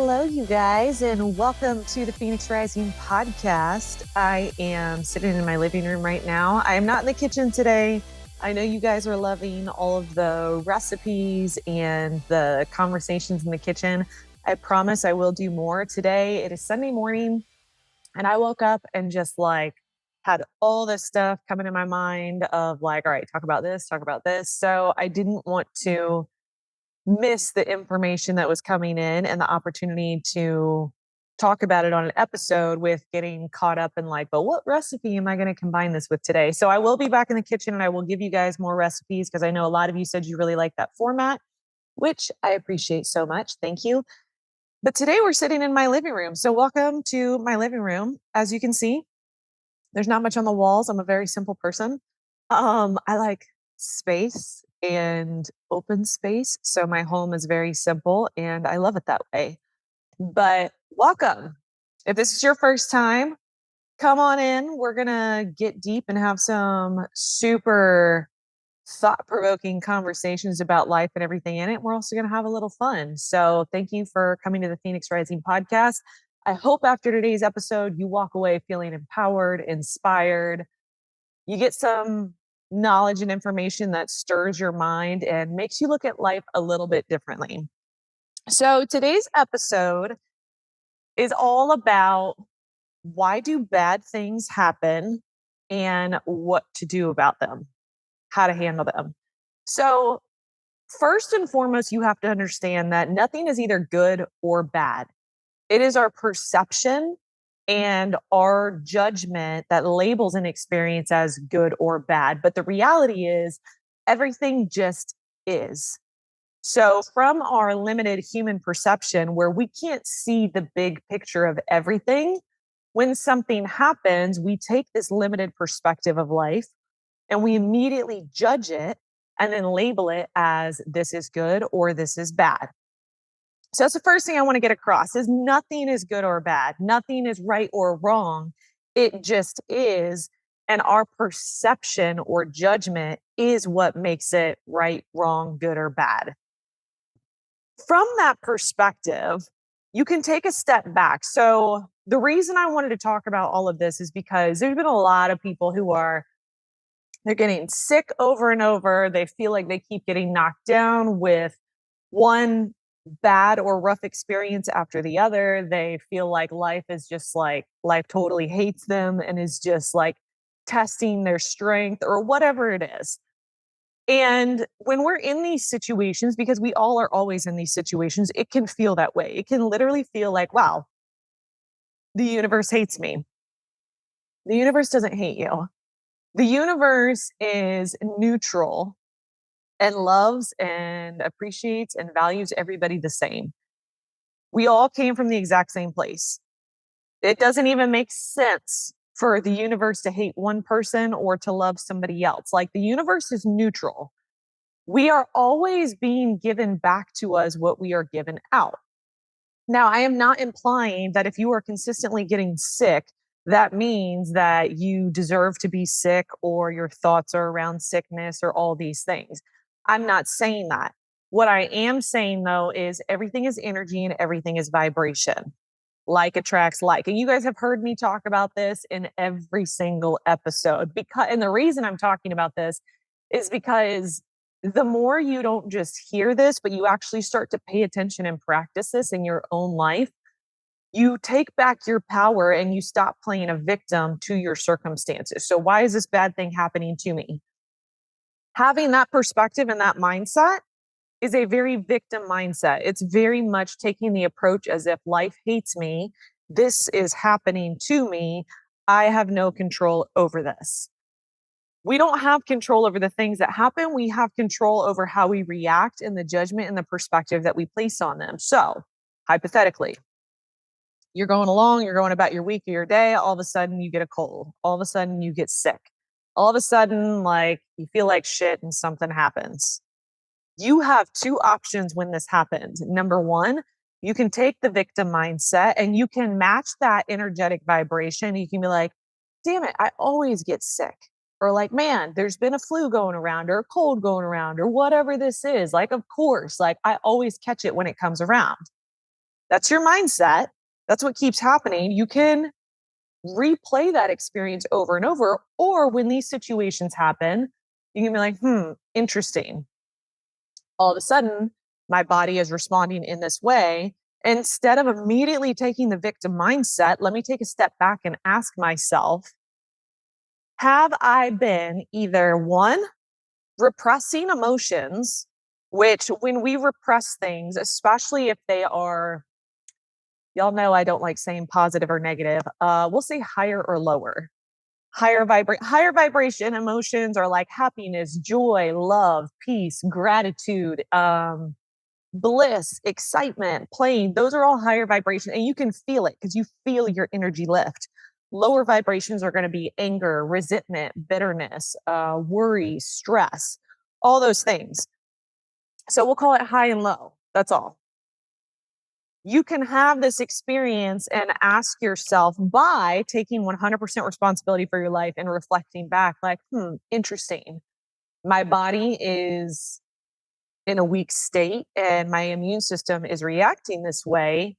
Hello, you guys, and welcome to the Phoenix Rising podcast. I am sitting in my living room right now. I am not in the kitchen today. I know you guys are loving all of the recipes and the conversations in the kitchen. I promise I will do more today. It is Sunday morning, and I woke up and just had all this stuff coming in my mind of all right, talk about this, talk about this. So I didn't want to miss the information that was coming in and the opportunity to talk about it on an episode with getting caught up in but what recipe am I going to combine this with today? So I will be back in the kitchen and I will give you guys more recipes because I know a lot of you said you really like that format, which I appreciate so much. Thank you. But today we're sitting in my living room. So welcome to my living room. As you can see, there's not much on the walls. I'm a very simple person. I like space and open space. So my home is very simple and I love it that way. But welcome. If this is your first time, come on in. We're going to get deep and have some super thought provoking conversations about life and everything in it. We're also going to have a little fun. So thank you for coming to the Phoenix Rising podcast. I hope after today's episode, you walk away feeling empowered, inspired. You get some knowledge and information that stirs your mind and makes you look at life a little bit differently. So today's episode is all about why do bad things happen and what to do about them, how to handle them. So first and foremost, you have to understand that nothing is either good or bad. It is our perception and our judgment that labels an experience as good or bad. But the reality is, everything just is. So, from our limited human perception, where we can't see the big picture of everything, when something happens, we take this limited perspective of life and we immediately judge it and then label it as this is good or this is bad. So that's the first thing I want to get across is nothing is good or bad. Nothing is right or wrong. It just is. And our perception or judgment is what makes it right, wrong, good, or bad. From that perspective, you can take a step back. So the reason I wanted to talk about all of this is because there's been a lot of people they're getting sick over and over. They feel like they keep getting knocked down with one bad or rough experience after the other. They feel like life is just life totally hates them and is just testing their strength or whatever it is. And when we're in these situations, because we all are always in these situations, it can feel that way. It can literally feel like, wow, the universe hates me. The universe doesn't hate you. The universe is neutral and loves and appreciates and values everybody the same. We all came from the exact same place. It doesn't even make sense for the universe to hate one person or to love somebody else. The universe is neutral. We are always being given back to us what we are given out. Now, I am not implying that if you are consistently getting sick, that means that you deserve to be sick or your thoughts are around sickness or all these things. I'm not saying that. What I am saying though is everything is energy and everything is vibration. Like attracts like. And you guys have heard me talk about this in every single episode and the reason I'm talking about this is because the more you don't just hear this, but you actually start to pay attention and practice this in your own life, you take back your power and you stop playing a victim to your circumstances. So why is this bad thing happening to me? Having that perspective and that mindset is a very victim mindset. It's very much taking the approach as if life hates me. This is happening to me. I have no control over this. We don't have control over the things that happen. We have control over how we react and the judgment and the perspective that we place on them. So, hypothetically, you're going along, you're going about your week or your day, all of a sudden you get a cold. All of a sudden you get sick. All of a sudden, you feel like shit and something happens. You have two options when this happens. Number one, you can take the victim mindset and you can match that energetic vibration. You can be like, damn it, I always get sick. Or man, there's been a flu going around or a cold going around or whatever this is. Of course, I always catch it when it comes around. That's your mindset. That's what keeps happening. You can replay that experience over and over. Or when these situations happen, you can be like, interesting. All of a sudden, my body is responding in this way. Instead of immediately taking the victim mindset, let me take a step back and ask myself, have I been either one, repressing emotions, which when we repress things, especially if they are, y'all know I don't like saying positive or negative, we'll say higher or lower. Higher vibration emotions are like happiness, joy, love, peace, gratitude, bliss, excitement, playing. Those are all higher vibration, and you can feel it because you feel your energy lift. Lower vibrations are going to be anger, resentment, bitterness, worry, stress, all those things. So we'll call it high and low. That's all. You can have this experience and ask yourself by taking 100% responsibility for your life and reflecting back, like, interesting. My body is in a weak state and my immune system is reacting this way.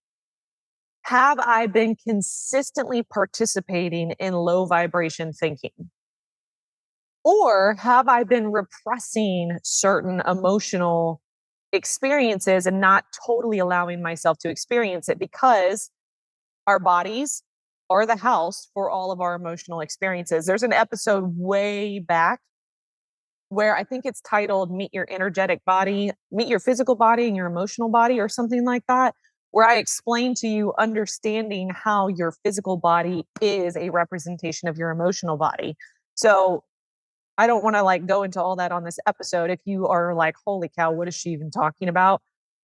Have I been consistently participating in low vibration thinking? Or have I been repressing certain emotional experiences and not totally allowing myself to experience it because our bodies are the house for all of our emotional experiences? There's an episode way back where I think it's titled Meet Your Energetic Body, Meet Your Physical Body and Your Emotional Body, or something like that, where I explain to you understanding how your physical body is a representation of your emotional body. So I don't want to like go into all that on this episode. If you are like, holy cow, what is she even talking about?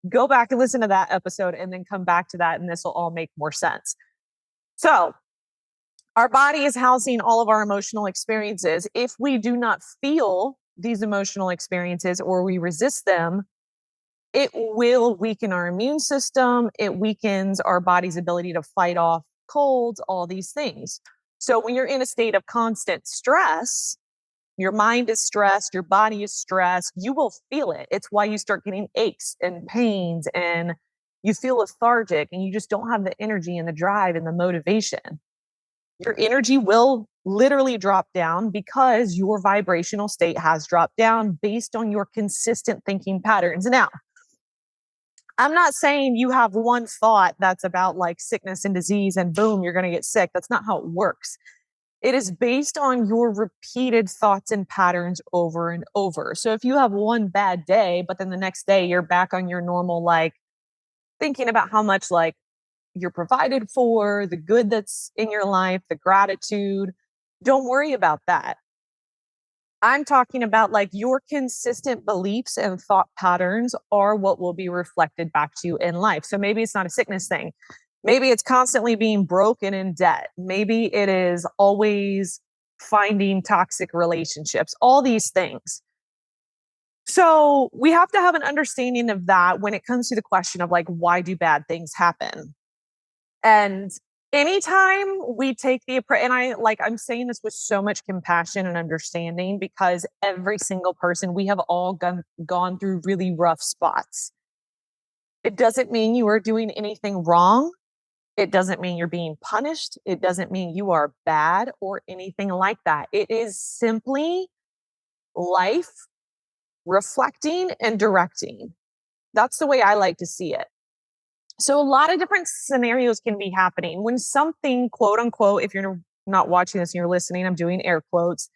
Go back and listen to that episode and then come back to that, and this will all make more sense. So, our body is housing all of our emotional experiences. If we do not feel these emotional experiences or we resist them, it will weaken our immune system. It weakens our body's ability to fight off colds, all these things. So when you're in a state of constant stress, your mind is stressed, your body is stressed, you will feel it. It's why you start getting aches and pains and you feel lethargic and you just don't have the energy and the drive and the motivation. Your energy will literally drop down because your vibrational state has dropped down based on your consistent thinking patterns. Now, I'm not saying you have one thought that's about like sickness and disease and boom, you're going to get sick. That's not how it works. It is based on your repeated thoughts and patterns over and over. So if you have one bad day, but then the next day you're back on your normal, like thinking about how much like you're provided for, the good that's in your life, the gratitude, don't worry about that. I'm talking about like your consistent beliefs and thought patterns are what will be reflected back to you in life. So maybe it's not a sickness thing. Maybe it's constantly being broken in debt. Maybe it is always finding toxic relationships, all these things. So we have to have an understanding of that when it comes to the question of like, why do bad things happen? And anytime we take the approach, and I'm saying this with so much compassion and understanding because every single person, we have all gone through really rough spots. It doesn't mean you are doing anything wrong. It doesn't mean you're being punished. It doesn't mean you are bad or anything like that. It is simply life reflecting and directing. That's the way I like to see it. So a lot of different scenarios can be happening when something, quote unquote, if you're not watching this and you're listening, I'm doing air quotes,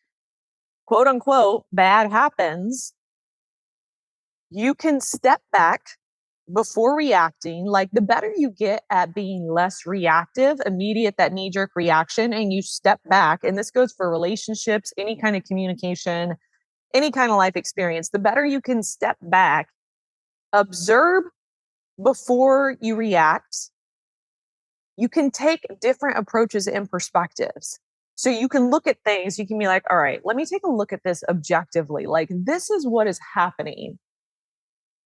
quote unquote, bad happens. You can step back before reacting. Like the better you get at being less reactive, immediate, that knee jerk reaction, and you step back, and this goes for relationships, any kind of communication, any kind of life experience, the better you can step back, observe before you react, you can take different approaches and perspectives. So you can look at things, you can be like, all right, let me take a look at this objectively. Like, this is what is happening.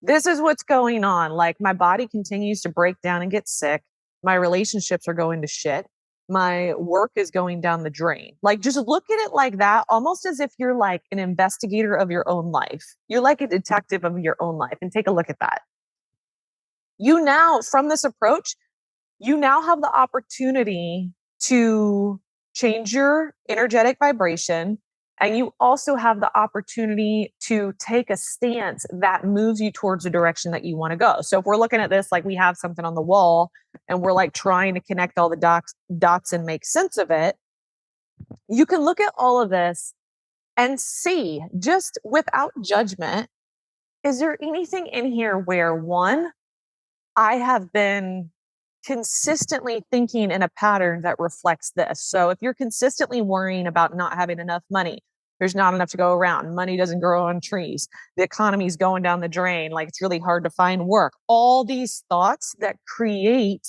This is what's going on. Like, my body continues to break down and get sick. My relationships are going to shit. My work is going down the drain. Like, just look at it like that, almost as if you're like an investigator of your own life. You're like a detective of your own life, and take a look at that. You now, from this approach, you now have the opportunity to change your energetic vibration. And you also have the opportunity to take a stance that moves you towards the direction that you want to go. So if we're looking at this like we have something on the wall and we're like trying to connect all the dots and make sense of it, you can look at all of this and see just without judgment, is there anything in here where one, I have been consistently thinking in a pattern that reflects this. So if you're consistently worrying about not having enough money, there's not enough to go around, money doesn't grow on trees, the economy's going down the drain, like it's really hard to find work. All these thoughts that create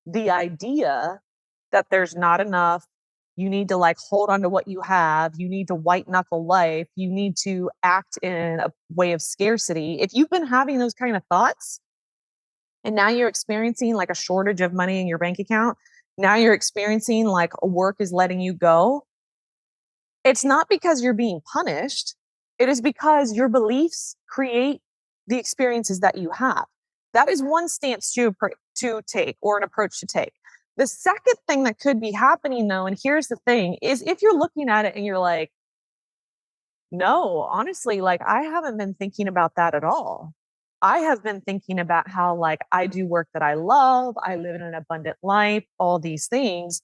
the idea that there's not enough, you need to like hold on to what you have, you need to white knuckle life, you need to act in a way of scarcity. If you've been having those kind of thoughts, and now you're experiencing like a shortage of money in your bank account, now you're experiencing like work is letting you go, it's not because you're being punished. It is because your beliefs create the experiences that you have. That is one stance to take or an approach to take. The second thing that could be happening though, and here's the thing, is if you're looking at it and you're like, no, honestly, like I haven't been thinking about that at all. I have been thinking about how like I do work that I love, I live in an abundant life, all these things.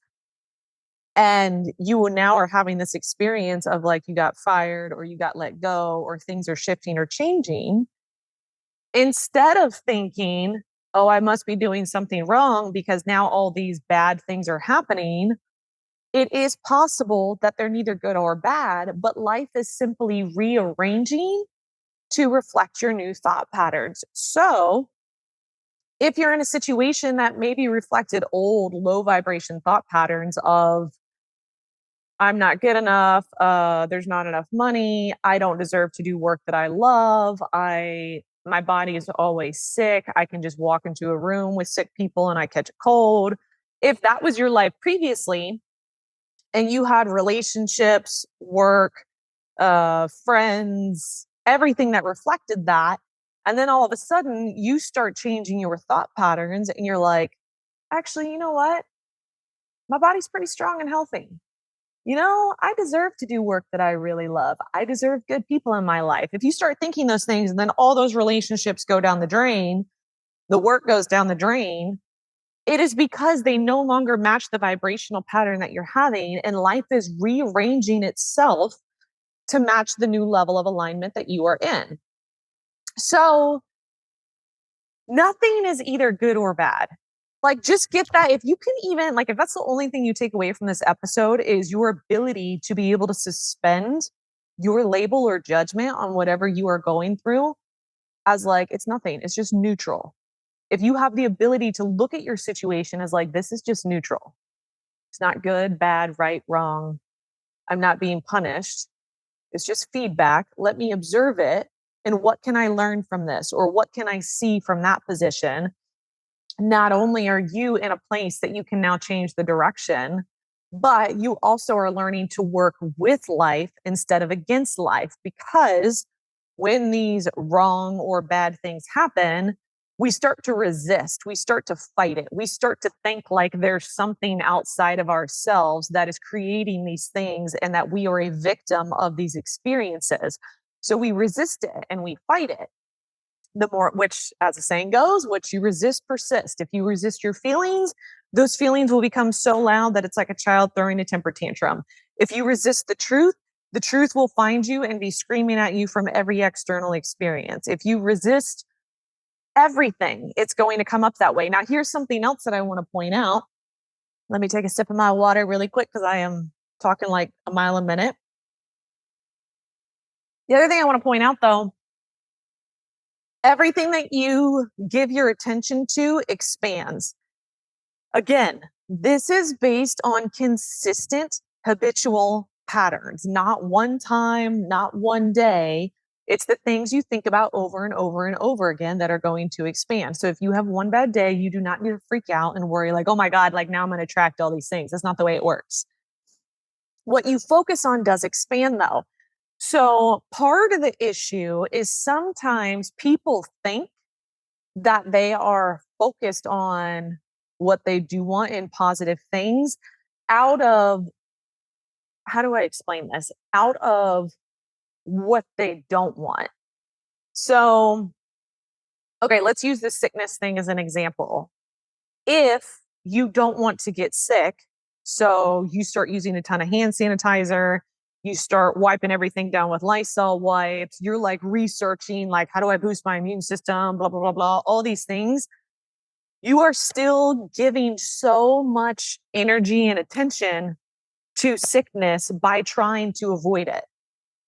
And you now are having this experience of like you got fired or you got let go or things are shifting or changing. Instead of thinking, oh, I must be doing something wrong because now all these bad things are happening, it is possible that they're neither good or bad, but life is simply rearranging to reflect your new thought patterns. So, if you're in a situation that maybe reflected old low vibration thought patterns of, I'm not good enough, there's not enough money, I don't deserve to do work that I love, my body is always sick, I can just walk into a room with sick people and I catch a cold. If that was your life previously, and you had relationships, work, friends, everything that reflected that. And then all of a sudden you start changing your thought patterns and you're like, actually, you know what? My body's pretty strong and healthy. I deserve to do work that I really love. I deserve good people in my life. If you start thinking those things and then all those relationships go down the drain, the work goes down the drain, it is because they no longer match the vibrational pattern that you're having, and life is rearranging itself to match the new level of alignment that you are in. So nothing is either good or bad. Like, just get that. If you can even, like, if that's the only thing you take away from this episode is your ability to be able to suspend your label or judgment on whatever you are going through as like, it's nothing, it's just neutral. If you have the ability to look at your situation as like, this is just neutral, it's not good, bad, right, wrong, I'm not being punished, it's just feedback. Let me observe it. And what can I learn from this? Or what can I see from that position? Not only are you in a place that you can now change the direction, but you also are learning to work with life instead of against life. Because when these wrong or bad things happen, we start to resist, we start to fight it, we start to think like there's something outside of ourselves that is creating these things and that we are a victim of these experiences. So we resist it and we fight it. The more, which, as the saying goes, what you resist persist. If you resist your feelings, those feelings will become so loud that it's like a child throwing a temper tantrum. If you resist the truth will find you and be screaming at you from every external experience. If you resist everything, it's going to come up that way. Now, here's something else that I want to point out. Let me take a sip of my water really quick because I am talking like a mile a minute. The other thing I want to point out, though, everything that you give your attention to expands. Again, this is based on consistent habitual patterns, not one time, not one day. It's the things you think about over and over and over again that are going to expand. So if you have one bad day, you do not need to freak out and worry like, oh my God, like now I'm going to attract all these things. That's not the way it works. What you focus on does expand though. So part of the issue is sometimes people think that they are focused on what they do want in positive things out of, how do I explain this? Out of what they don't want. So, okay, let's use the sickness thing as an example. If you don't want to get sick, so you start using a ton of hand sanitizer, you start wiping everything down with Lysol wipes, you're like researching, like, how do I boost my immune system, blah, blah, blah, blah, all these things. You are still giving so much energy and attention to sickness by trying to avoid it.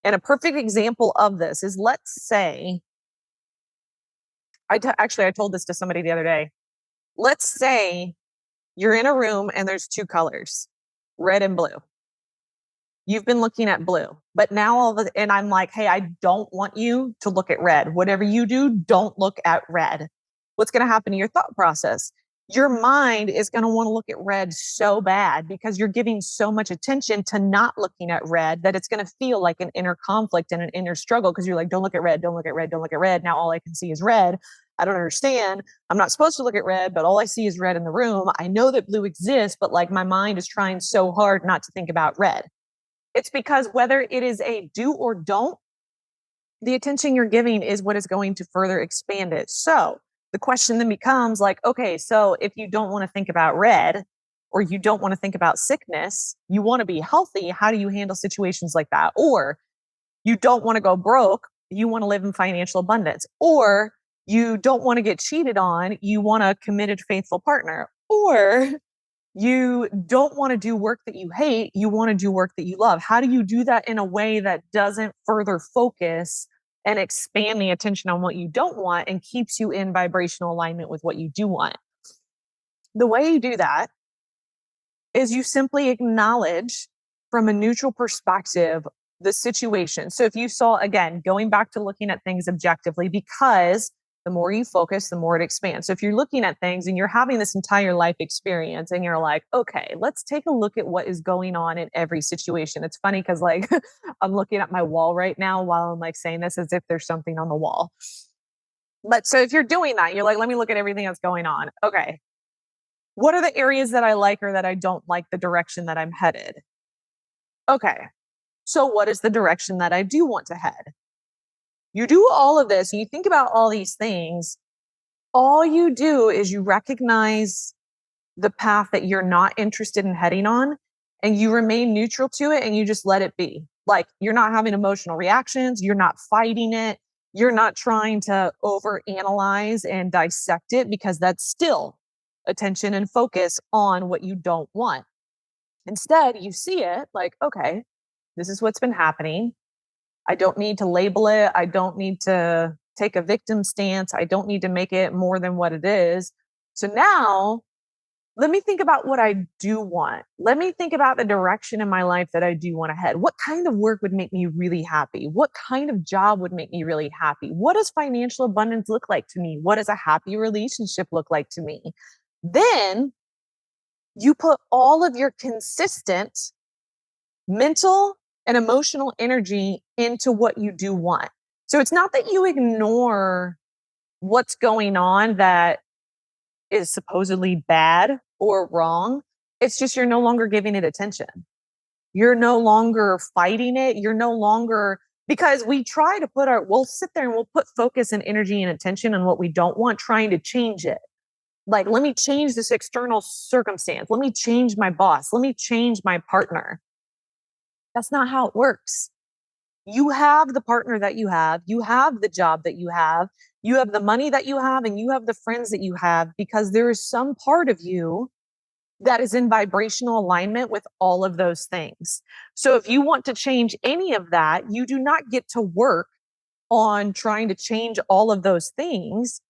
And a perfect example of this is, let's say, actually, I told this to somebody the other day. Let's say you're in a room and there's two colors, red and blue. You've been looking at blue, but now and I'm like, hey, I don't want you to look at red. Whatever you do, don't look at red. What's going to happen to your thought process? Your mind is going to want to look at red so bad because you're giving so much attention to not looking at red that it's going to feel like an inner conflict and an inner struggle because you're like, don't look at red, don't look at red, don't look at red. Now all I can see is red. I don't understand. I'm not supposed to look at red, but all I see is red in the room. I know that blue exists, but like my mind is trying so hard not to think about red. It's because whether it is a do or don't, the attention you're giving is what is going to further expand it. So the question then becomes like, okay, so if you don't want to think about red or you don't want to think about sickness, you want to be healthy, how do you handle situations like that? Or you don't want to go broke, you want to live in financial abundance. Or you don't want to get cheated on, you want a committed, faithful partner. Or you don't want to do work that you hate, you want to do work that you love. How do you do that in a way that doesn't further focus and expand the attention on what you don't want and keeps you in vibrational alignment with what you do want? The way you do that is you simply acknowledge from a neutral perspective the situation. So if you saw, again, going back to looking at things objectively, because the more you focus, the more it expands. So if you're looking at things and you're having this entire life experience and you're like, okay, let's take a look at what is going on in every situation. It's funny because like I'm looking at my wall right now while I'm like saying this as if there's something on the wall. But so if you're doing that, you're like, let me look at everything that's going on. Okay. What are the areas that I like or that I don't like the direction that I'm headed? Okay. So what is the direction that I do want to head? You do all of this and you think about all these things. All you do is you recognize the path that you're not interested in heading on and you remain neutral to it and you just let it be. Like you're not having emotional reactions, you're not fighting it, you're not trying to overanalyze and dissect it because that's still attention and focus on what you don't want. Instead, you see it like, okay, this is what's been happening. I don't need to label it. I don't need to take a victim stance. I don't need to make it more than what it is. So now let me think about what I do want. Let me think about the direction in my life that I do want to head. What kind of work would make me really happy? What kind of job would make me really happy? What does financial abundance look like to me? What does a happy relationship look like to me? Then you put all of your consistent mental and emotional energy into what you do want. So it's not that you ignore what's going on that is supposedly bad or wrong. It's just you're no longer giving it attention. You're no longer fighting it. You're no longer, because we try to we'll sit there and we'll put focus and energy and attention on what we don't want, trying to change it. Like, let me change this external circumstance. Let me change my boss. Let me change my partner. That's not how it works. You have the partner that you have the job that you have the money that you have, and you have the friends that you have because there is some part of you that is in vibrational alignment with all of those things. So if you want to change any of that, you do not get to work on trying to change all of those things.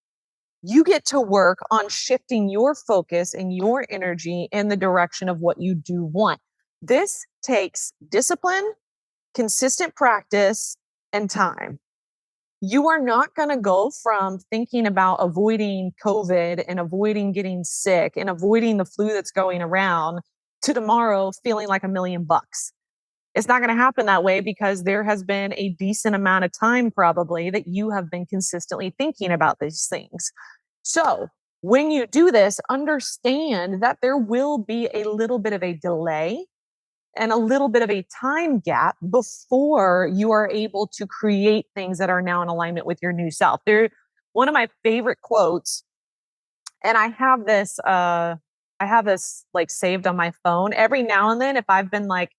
You get to work on shifting your focus and your energy in the direction of what you do want. This takes discipline, consistent practice, and time. You are not going to go from thinking about avoiding COVID and avoiding getting sick and avoiding the flu that's going around to tomorrow feeling like $1,000,000. It's not going to happen that way because there has been a decent amount of time probably that you have been consistently thinking about these things. So when you do this, understand that there will be a little bit of a delay and a little bit of a time gap before you are able to create things that are now in alignment with your new self. There, one of my favorite quotes, and I have this like saved on my phone every now and then. If I've been like,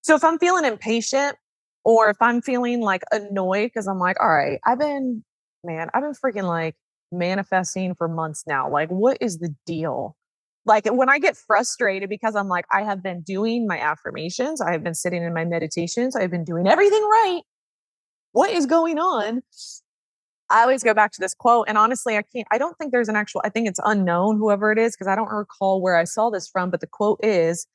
so if I'm feeling impatient or if I'm feeling like annoyed, because I'm like, all right, I've been freaking like manifesting for months now. Like, what is the deal? Like, when I get frustrated because I'm like, I have been doing my affirmations, I have been sitting in my meditations, I've been doing everything right. What is going on? I always go back to this quote. And honestly, I don't think there's an actual, I think it's unknown, whoever it is, because I don't recall where I saw this from. But the quote is,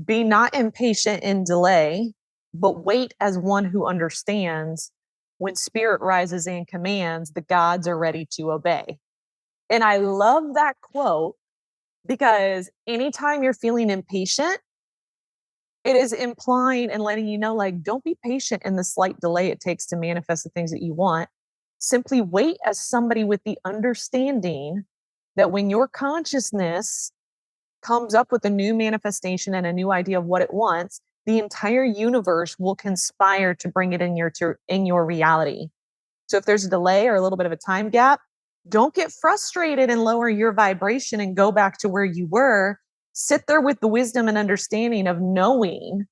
be not impatient in delay, but wait as one who understands. When spirit rises and commands, the gods are ready to obey. And I love that quote because anytime you're feeling impatient, it is implying and letting you know, like, don't be patient in the slight delay it takes to manifest the things that you want. Simply wait as somebody with the understanding that when your consciousness comes up with a new manifestation and a new idea of what it wants, the entire universe will conspire to bring it in your reality. So if there's a delay or a little bit of a time gap, don't get frustrated and lower your vibration and go back to where you were. Sit there with the wisdom and understanding of knowing,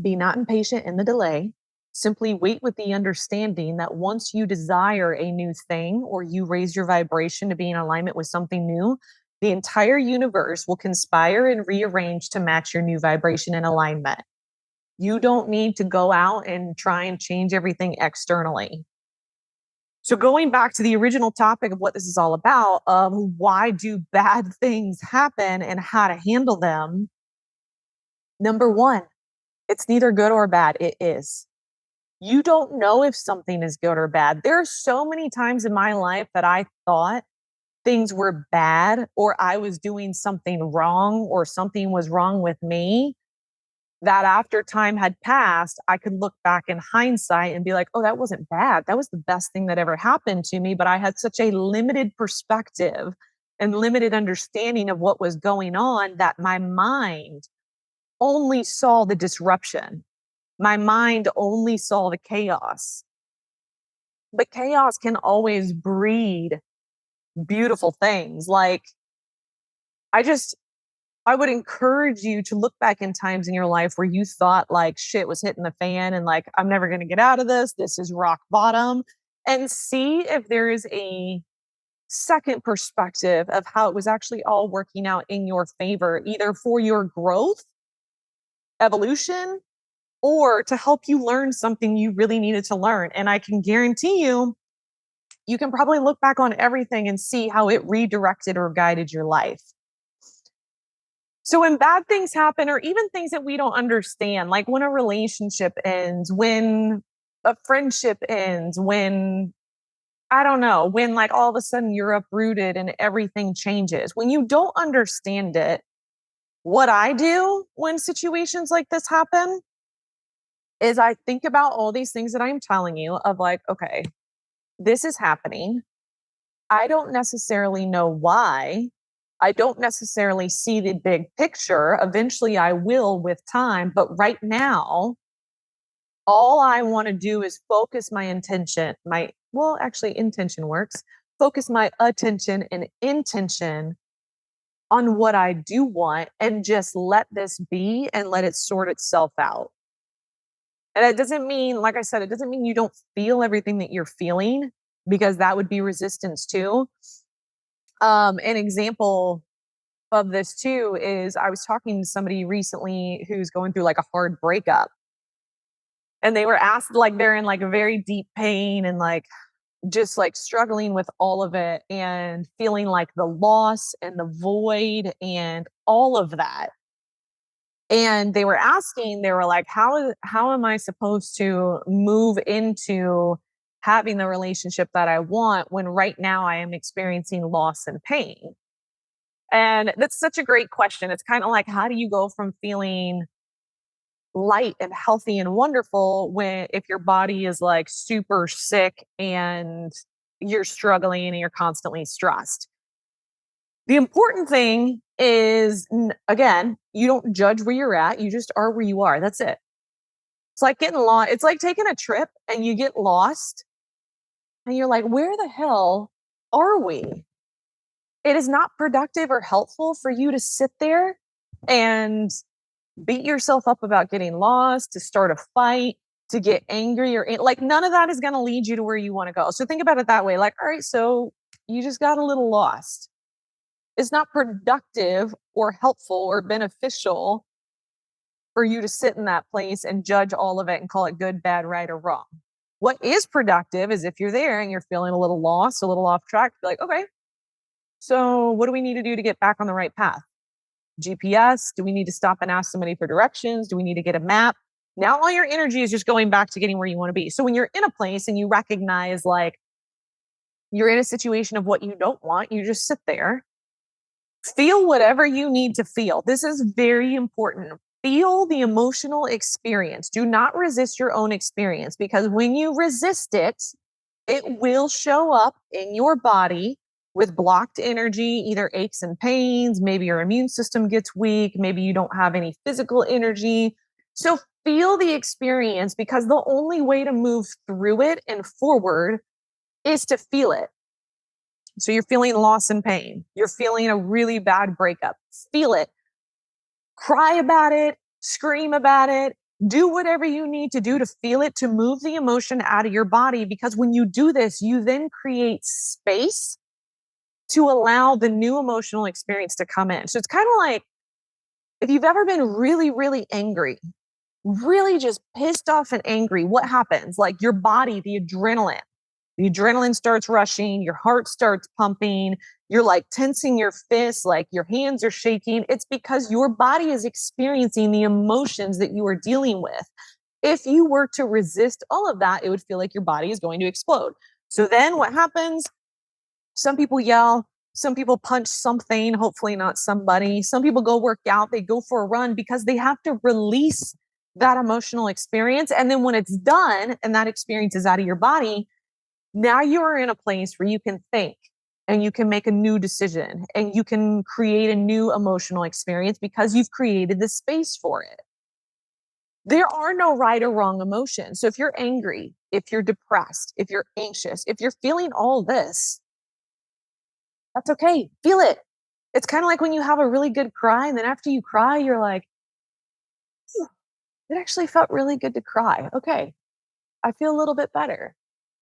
be not impatient in the delay. Simply wait with the understanding that once you desire a new thing or you raise your vibration to be in alignment with something new, the entire universe will conspire and rearrange to match your new vibration and alignment. You don't need to go out and try and change everything externally. So going back to the original topic of what this is all about, why do bad things happen and how to handle them? Number one, it's neither good or bad. It is. You don't know if something is good or bad. There are so many times in my life that I thought things were bad or I was doing something wrong or something was wrong with me, that after time had passed, I could look back in hindsight and be like, oh, that wasn't bad. That was the best thing that ever happened to me. But I had such a limited perspective and limited understanding of what was going on that my mind only saw the disruption. My mind only saw the chaos. But chaos can always breed beautiful things. Like, I just, I would encourage you to look back in times in your life where you thought like shit was hitting the fan and like, I'm never going to get out of this. This is rock bottom. And see if there is a second perspective of how it was actually all working out in your favor, either for your growth, evolution, or to help you learn something you really needed to learn. And I can guarantee you, you can probably look back on everything and see how it redirected or guided your life. So when bad things happen, or even things that we don't understand, like when a relationship ends, when a friendship ends, when I don't know, when like all of a sudden you're uprooted and everything changes, when you don't understand it, what I do when situations like this happen is I think about all these things that I'm telling you of like, okay, this is happening. I don't necessarily know why. I don't necessarily see the big picture. Eventually, I will with time. But right now, all I want to do is focus my intention, actually, intention works. Focus my attention and intention on what I do want and just let this be and let it sort itself out. And it doesn't mean, like I said, it doesn't mean you don't feel everything that you're feeling because that would be resistance too. An example of this too is I was talking to somebody recently who's going through like a hard breakup. And they were asked, like, they're in like a very deep pain and like just like struggling with all of it and feeling like the loss and the void and all of that. And they were asking, they were like, how am I supposed to move into having the relationship that I want when right now I am experiencing loss and pain? And that's such a great question. It's kind of like, how do you go from feeling light and healthy and wonderful when if your body is like super sick and you're struggling and you're constantly stressed. The important thing is, again, you don't judge where you're at. You just are where you are. That's it. It's like getting lost. It's like taking a trip and you get lost and you're like, where the hell are we? It is not productive or helpful for you to sit there and beat yourself up about getting lost, to start a fight, to get angry or like none of that is going to lead you to where you want to go. So think about it that way. Like, all right, so you just got a little lost. It's not productive or helpful or beneficial for you to sit in that place and judge all of it and call it good, bad, right, or wrong. What is productive is if you're there and you're feeling a little lost, a little off track, be like, okay, so what do we need to do to get back on the right path? GPS? Do we need to stop and ask somebody for directions? Do we need to get a map? Now all your energy is just going back to getting where you want to be. So when you're in a place and you recognize like you're in a situation of what you don't want, you just sit there, feel whatever you need to feel. This is very important. Feel the emotional experience. Do not resist your own experience because when you resist it, it will show up in your body with blocked energy, either aches and pains, maybe your immune system gets weak, maybe you don't have any physical energy. So feel the experience because the only way to move through it and forward is to feel it. So you're feeling loss and pain. You're feeling a really bad breakup. Feel it. Cry about it, scream about it, do whatever you need to do to feel it, to move the emotion out of your body. Because when you do this, you then create space to allow the new emotional experience to come in. So it's kind of like if you've ever been really, really angry, really just pissed off and angry, what happens? Like your body, the adrenaline starts rushing, your heart starts pumping, you're like tensing your fists, like your hands are shaking. It's because your body is experiencing the emotions that you are dealing with. If you were to resist all of that, it would feel like your body is going to explode. So then what happens? Some people yell, some people punch something, hopefully not somebody. Some people go work out, they go for a run because they have to release that emotional experience. And then when it's done and that experience is out of your body, now you are in a place where you can think and you can make a new decision and you can create a new emotional experience because you've created the space for it. There are no right or wrong emotions. So if you're angry, if you're depressed, if you're anxious, if you're feeling all this, that's okay. Feel it. It's kind of like when you have a really good cry and then after you cry, you're like, it actually felt really good to cry. Okay. I feel a little bit better.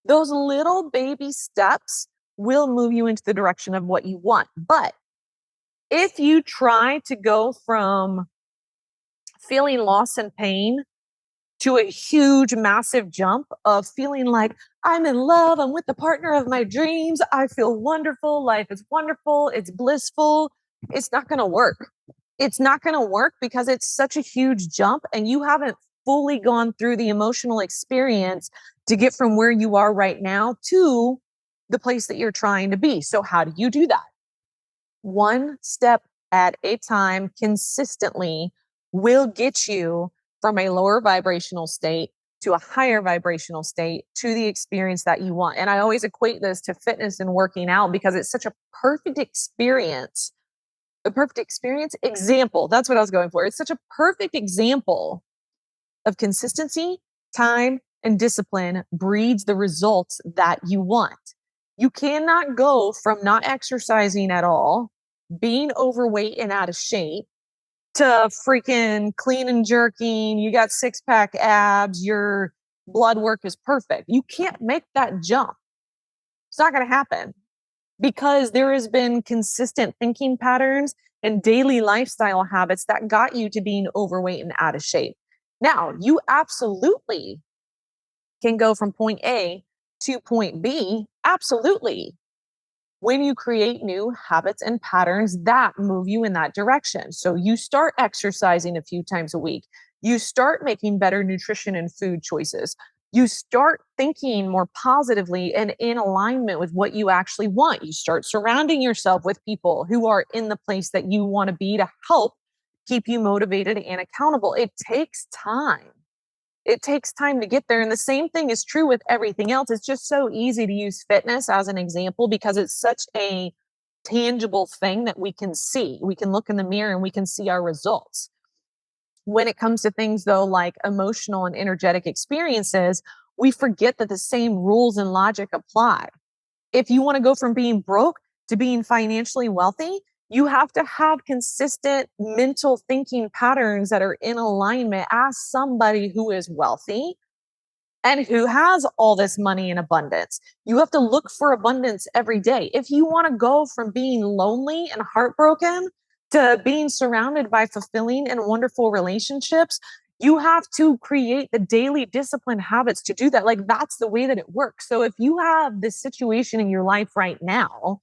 Those little baby steps will move you into the direction of what you want. But if you try to go from feeling loss and pain to a huge, massive jump of feeling like I'm in love, I'm with the partner of my dreams, I feel wonderful, life is wonderful, it's blissful, it's not going to work. It's not going to work because it's such a huge jump and you haven't fully gone through the emotional experience to get from where you are right now to the place that you're trying to be. So, how do you do that? One step at a time, consistently, will get you from a lower vibrational state to a higher vibrational state to the experience that you want. And I always equate this to fitness and working out because it's such a perfect experience. A perfect experience example. That's what I was going for. It's such a perfect example of consistency, time, and discipline breeds the results that you want. You cannot go from not exercising at all, being overweight and out of shape, to freaking clean and jerking. You got six pack abs. Your blood work is perfect. You can't make that jump. It's not going to happen because there has been consistent thinking patterns and daily lifestyle habits that got you to being overweight and out of shape. Now, you absolutely can go from point A to point B. Absolutely. When you create new habits and patterns that move you in that direction. So you start exercising a few times a week. You start making better nutrition and food choices. You start thinking more positively and in alignment with what you actually want. You start surrounding yourself with people who are in the place that you want to be to help keep you motivated and accountable. It takes time. It takes time to get there. And the same thing is true with everything else. It's just so easy to use fitness as an example because it's such a tangible thing that we can see. We can look in the mirror and we can see our results. When it comes to things, though, like emotional and energetic experiences, we forget that the same rules and logic apply. If you want to go from being broke to being financially wealthy, you have to have consistent mental thinking patterns that are in alignment as somebody who is wealthy and who has all this money in abundance. You have to look for abundance every day. If you want to go from being lonely and heartbroken to being surrounded by fulfilling and wonderful relationships, you have to create the daily discipline habits to do that. Like that's the way that it works. So if you have this situation in your life right now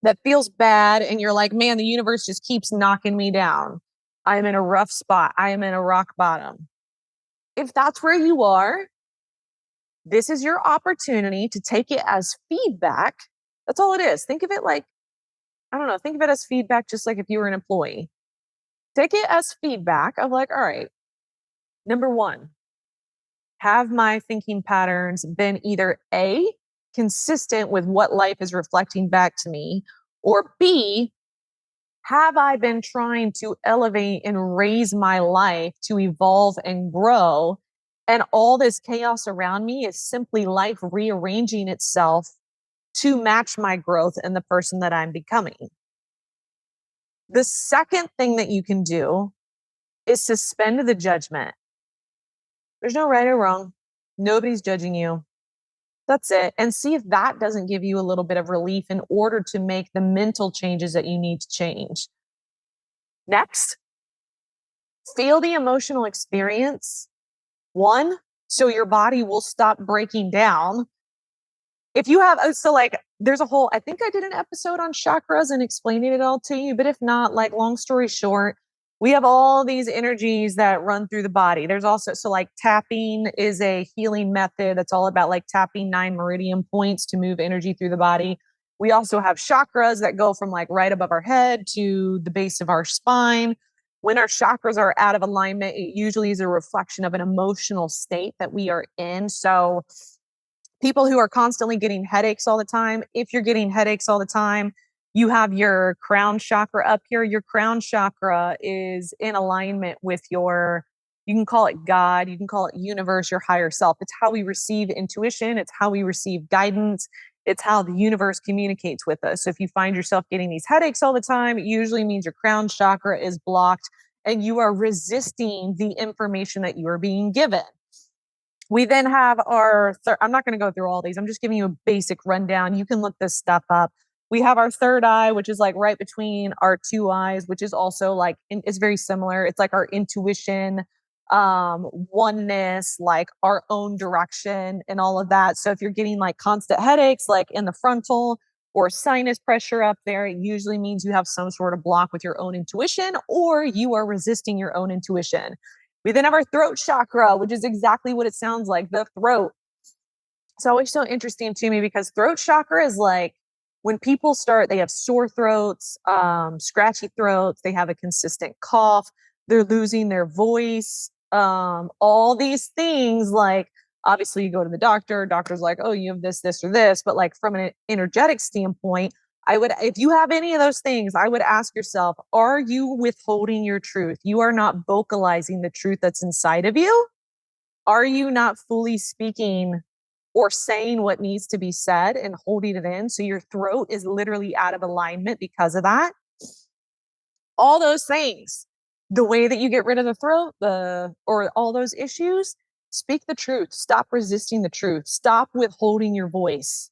that feels bad and you're like, man, the universe just keeps knocking me down. I'm in a rough spot. I am in a rock bottom. If that's where you are, this is your opportunity to take it as feedback. That's all it is. Think of it like, I don't know, think of it as feedback, just like if you were an employee. Take it as feedback of like, all right, number one, have my thinking patterns been either A, consistent with what life is reflecting back to me, or B, have I been trying to elevate and raise my life to evolve and grow? And all this chaos around me is simply life rearranging itself to match my growth and the person that I'm becoming. The second thing that you can do is suspend the judgment. There's no right or wrong. Nobody's judging you. That's it. And see if that doesn't give you a little bit of relief in order to make the mental changes that you need to change. Next, feel the emotional experience. One, so your body will stop breaking down. If you have, so like, there's a whole, I think I did an episode on chakras and explaining it all to you. But if not, like, long story short, we have all these energies that run through the body. There's also, so like tapping is a healing method that's all about like tapping 9 meridian points to move energy through the body. We also have chakras that go from like right above our head to the base of our spine. When our chakras are out of alignment, it usually is a reflection of an emotional state that we are in. So, people who are constantly getting headaches all the time, if you're getting headaches all the time, you have your crown chakra up here. Your crown chakra is in alignment with your, you can call it God, you can call it universe, your higher self. It's how we receive intuition, it's how we receive guidance, it's how the universe communicates with us. So if you find yourself getting these headaches all the time, it usually means your crown chakra is blocked and you are resisting the information that you are being given. We then have our, I'm not going to go through all these. I'm just giving you a basic rundown. You can look this stuff up. We have our third eye, which is like right between our two eyes, which is also like, it's very similar. It's like our intuition, oneness, like our own direction and all of that. So if you're getting like constant headaches, like in the frontal or sinus pressure up there, it usually means you have some sort of block with your own intuition or you are resisting your own intuition. We then have our throat chakra, which is exactly what it sounds like, the throat. It's always so interesting to me because throat chakra is like when people start, they have sore throats, scratchy throats, they have a consistent cough, they're losing their voice, all these things. Like, obviously, you go to the doctor's like, oh, you have this, or this. But like from an energetic standpoint, I would, if you have any of those things, I would ask yourself, are you withholding your truth? You are not vocalizing the truth that's inside of you. Are you not fully speaking or saying what needs to be said and holding it in? So your throat is literally out of alignment because of that. All those things, the way that you get rid of the throat, or all those issues, speak the truth. Stop resisting the truth. Stop withholding your voice.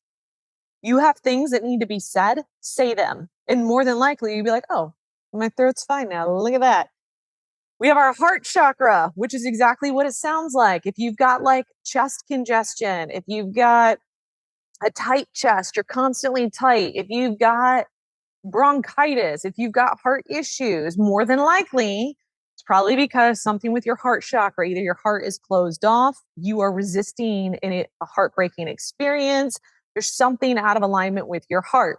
You have things that need to be said, say them. And more than likely, you'd be like, oh, my throat's fine now. Look at that. We have our heart chakra, which is exactly what it sounds like. If you've got like chest congestion, if you've got a tight chest, you're constantly tight. If you've got bronchitis, if you've got heart issues, more than likely, it's probably because something with your heart chakra, either your heart is closed off, you are resisting a heartbreaking experience, there's something out of alignment with your heart.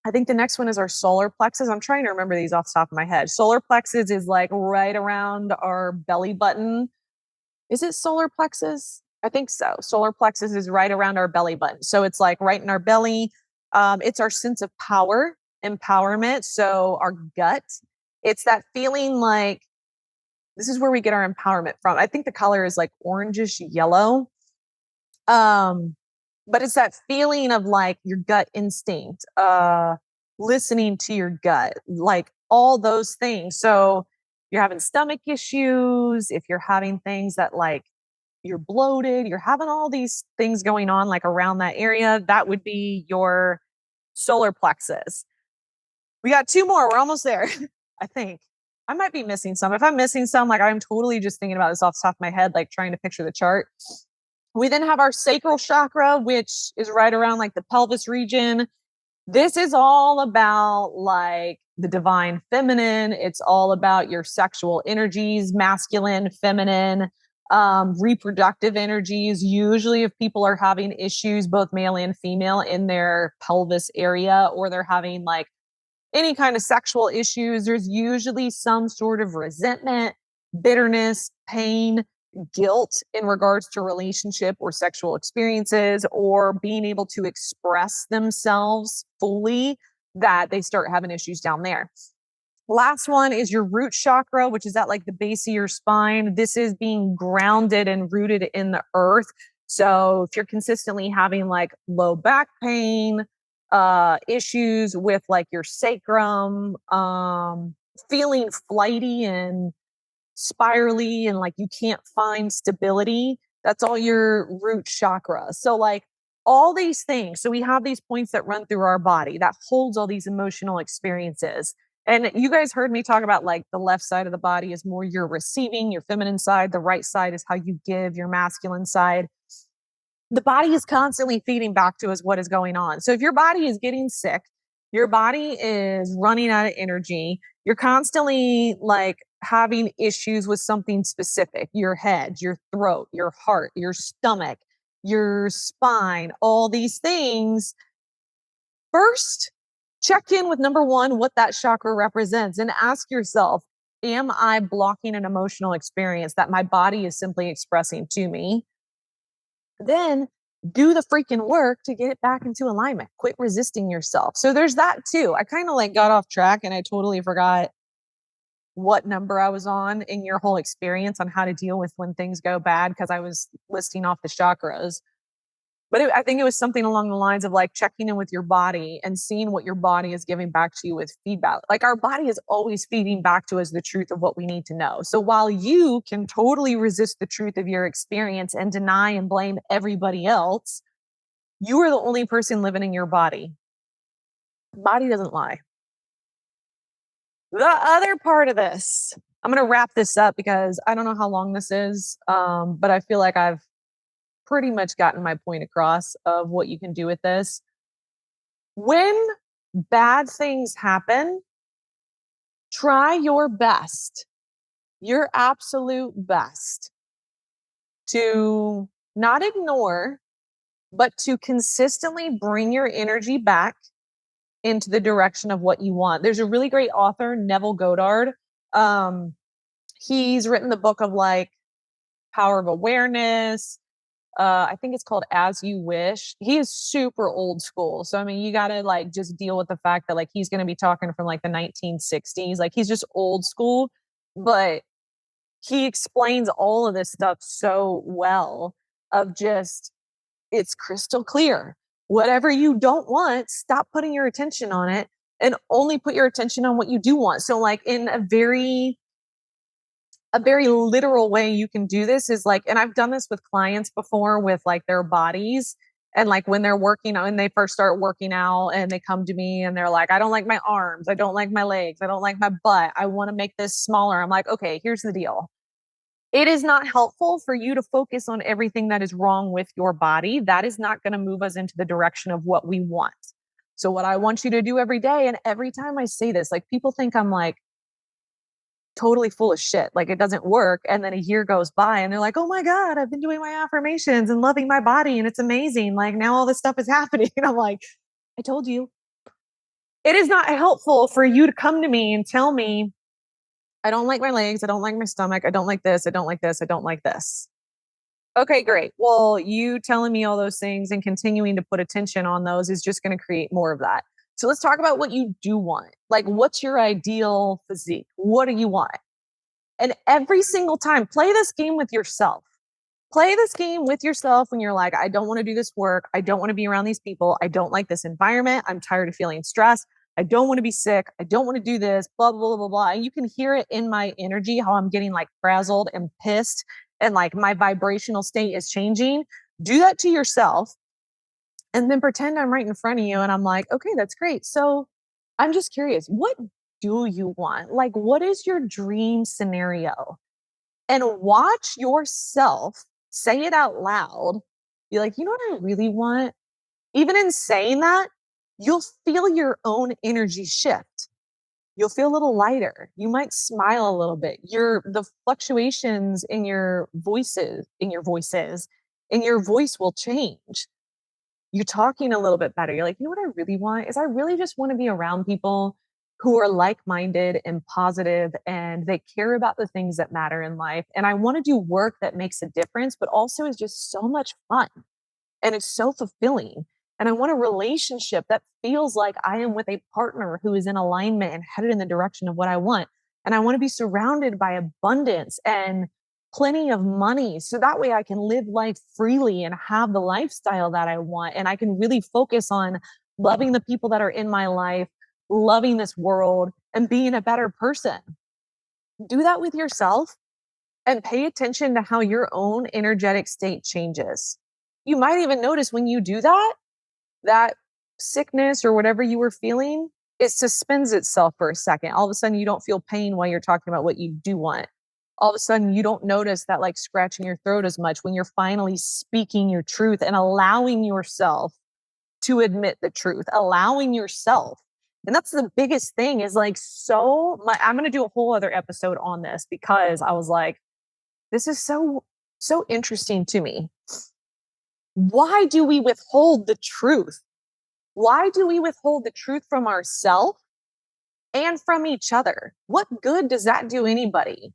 I think the next one is our solar plexus. I'm trying to remember these off the top of my head. Solar plexus is like right around our belly button. Is it solar plexus? I think so. Solar plexus is right around our belly button. So it's like right in our belly. It's our sense of power, empowerment. So our gut, it's that feeling like this is where we get our empowerment from. I think the color is like orangish yellow. Um, but it's that feeling of like your gut instinct, listening to your gut, like all those things. So you're having stomach issues, if you're having things that like you're bloated, you're having all these things going on like around that area, that would be your solar plexus. We got two more. We're almost there. I think I might be missing some. If I'm missing some, like I'm totally just thinking about this off the top of my head, like trying to picture the chart. We then have our sacral chakra, which is right around like the pelvis region. This is all about like the divine feminine. It's all about your sexual energies, masculine, feminine, reproductive energies. Usually, if people are having issues, both male and female, in their pelvis area, or they're having like any kind of sexual issues, there's usually some sort of resentment, bitterness, pain, guilt in regards to relationship or sexual experiences, or being able to express themselves fully, that they start having issues down there. Last one is your root chakra, which is at like the base of your spine. This is being grounded and rooted in the earth. So if you're consistently having like low back pain, issues with like your sacrum, feeling flighty and spirally and like you can't find stability, that's all your root chakra. So like all these things. So we have these points that run through our body that holds all these emotional experiences. And you guys heard me talk about like the left side of the body is more your receiving, your feminine side. The right side is how you give, your masculine side. The body is constantly feeding back to us what is going on. So if your body is getting sick, your body is running out of energy, you're constantly like having issues with something specific, your head, your throat, your heart, your stomach, your spine, all these things. First, check in with number one, what that chakra represents, and ask yourself, am I blocking an emotional experience that my body is simply expressing to me? Then do the freaking work to get it back into alignment. Quit resisting yourself. So there's that too. I kind of like got off track and I totally forgot what number I was on in your whole experience on how to deal with when things go bad because I was listing off the chakras. But I think it was something along the lines of like checking in with your body and seeing what your body is giving back to you with feedback. Like our body is always feeding back to us the truth of what we need to know. So while you can totally resist the truth of your experience and deny and blame everybody else, you are the only person living in your body. The body doesn't lie. The other part of this, I'm going to wrap this up because I don't know how long this is, but I feel like I've pretty much gotten my point across of what you can do with this. When bad things happen, try your best, your absolute best to not ignore, but to consistently bring your energy back into the direction of what you want. There's a really great author, Neville Goddard. Um, he's written the book of like Power of Awareness. I think it's called As You Wish. He is super old school. So I mean, you gotta like just deal with the fact that like he's gonna be talking from like the 1960s. Like he's just old school, but he explains all of this stuff so well of just it's crystal clear. Whatever you don't want, stop putting your attention on it and only put your attention on what you do want. So like in a very literal way you can do this is like, and I've done this with clients before with like their bodies. And like when they're working out and they first start working out and they come to me and they're like, I don't like my arms. I don't like my legs. I don't like my butt. I want to make this smaller. I'm like, okay, here's the deal. It is not helpful for you to focus on everything that is wrong with your body. That is not going to move us into the direction of what we want. So what I want you to do every day, and every time I say this, like people think I'm like, totally full of shit. Like it doesn't work. And then a year goes by and they're like, oh my God, I've been doing my affirmations and loving my body and it's amazing. Like now all this stuff is happening. And I'm like, I told you. It is not helpful for you to come to me and tell me, I don't like my legs. I don't like my stomach. I don't like this. I don't like this. I don't like this. Okay, great. Well, you telling me all those things and continuing to put attention on those is just going to create more of that. So let's talk about what you do want. Like, what's your ideal physique? What do you want? And every single time, play this game with yourself. Play this game with yourself when you're like, I don't want to do this work. I don't want to be around these people. I don't like this environment. I'm tired of feeling stressed. I don't want to be sick. I don't want to do this, blah, blah, blah, blah, blah. And you can hear it in my energy, how I'm getting like frazzled and pissed and like my vibrational state is changing. Do that to yourself and then pretend I'm right in front of you. And I'm like, okay, that's great. So I'm just curious, what do you want? Like, what is your dream scenario? And watch yourself say it out loud. Be like, you know what I really want? Even in saying that, you'll feel your own energy shift. You'll feel a little lighter. You might smile a little bit. The fluctuations in your voice will change. You're talking a little bit better. You're like, you know what I really want is I really just want to be around people who are like-minded and positive and they care about the things that matter in life. And I want to do work that makes a difference, but also is just so much fun and it's so fulfilling. And I want a relationship that feels like I am with a partner who is in alignment and headed in the direction of what I want. And I want to be surrounded by abundance and plenty of money. So that way I can live life freely and have the lifestyle that I want. And I can really focus on loving the people that are in my life, loving this world, and being a better person. Do that with yourself and pay attention to how your own energetic state changes. You might even notice when you do that, that sickness or whatever you were feeling, it suspends itself for a second. All of a sudden, you don't feel pain while you're talking about what you do want. All of a sudden, you don't notice that like scratching your throat as much when you're finally speaking your truth and allowing yourself to admit the truth, allowing yourself. And that's the biggest thing is like I'm going to do a whole other episode on this because I was like, this is so interesting to me. Why do we withhold the truth? Why do we withhold the truth from ourselves and from each other? What good does that do anybody?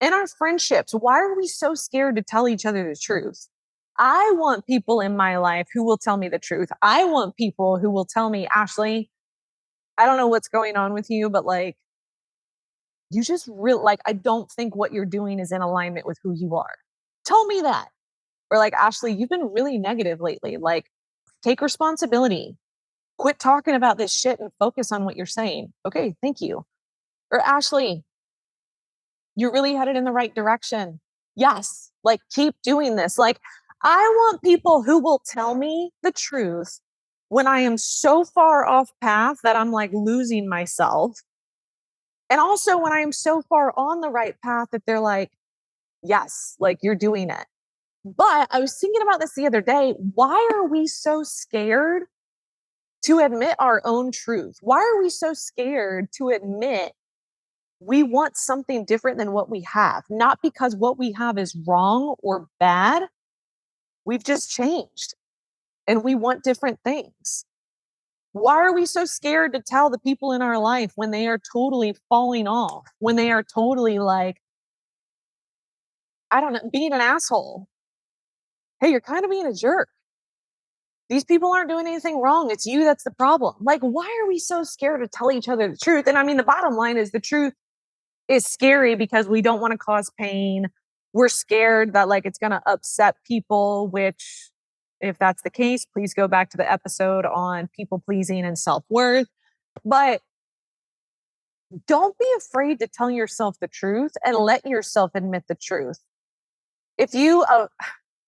In our friendships, why are we so scared to tell each other the truth? I want people in my life who will tell me the truth. I want people who will tell me, Ashley, I don't know what's going on with you, but like, you just real like, I don't think what you're doing is in alignment with who you are. Tell me that. Or like, Ashley, you've been really negative lately. Like, take responsibility. Quit talking about this shit and focus on what you're saying. Okay, thank you. Or Ashley, you're really headed in the right direction. Yes, like keep doing this. Like, I want people who will tell me the truth when I am so far off path that I'm like losing myself. And also when I am so far on the right path that they're like, yes, like you're doing it. But I was thinking about this the other day. Why are we so scared to admit our own truth? Why are we so scared to admit we want something different than what we have? Not because what we have is wrong or bad. We've just changed and we want different things. Why are we so scared to tell the people in our life when they are totally falling off, when they are totally like, I don't know, being an asshole? Hey, you're kind of being a jerk. These people aren't doing anything wrong. It's you that's the problem. Like, why are we so scared to tell each other the truth? And I mean, the bottom line is the truth is scary because we don't want to cause pain. We're scared that like it's going to upset people, which if that's the case, please go back to the episode on people pleasing and self-worth. But don't be afraid to tell yourself the truth and let yourself admit the truth. If you,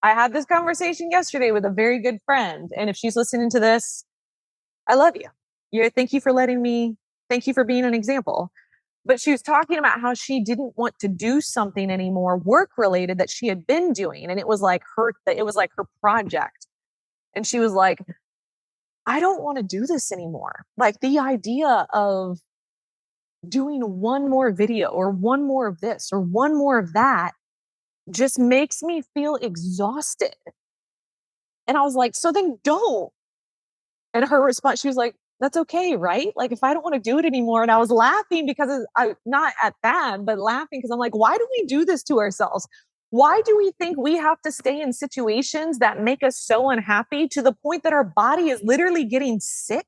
I had this conversation yesterday with a very good friend, and if she's listening to this, I love you. Thank you for thank you for being an example. But she was talking about how she didn't want to do something anymore work related that she had been doing. And it was like her project. And she was like, I don't want to do this anymore. Like the idea of doing one more video or one more of this or one more of that just makes me feel exhausted. And I was like, so then don't. And her response, she was like, That's okay, right? Like if I don't want to do it anymore. And I was laughing because I not at that, but laughing because I'm like, why do we do this to ourselves? Why do we think we have to stay in situations that make us so unhappy to the point that our body is literally getting sick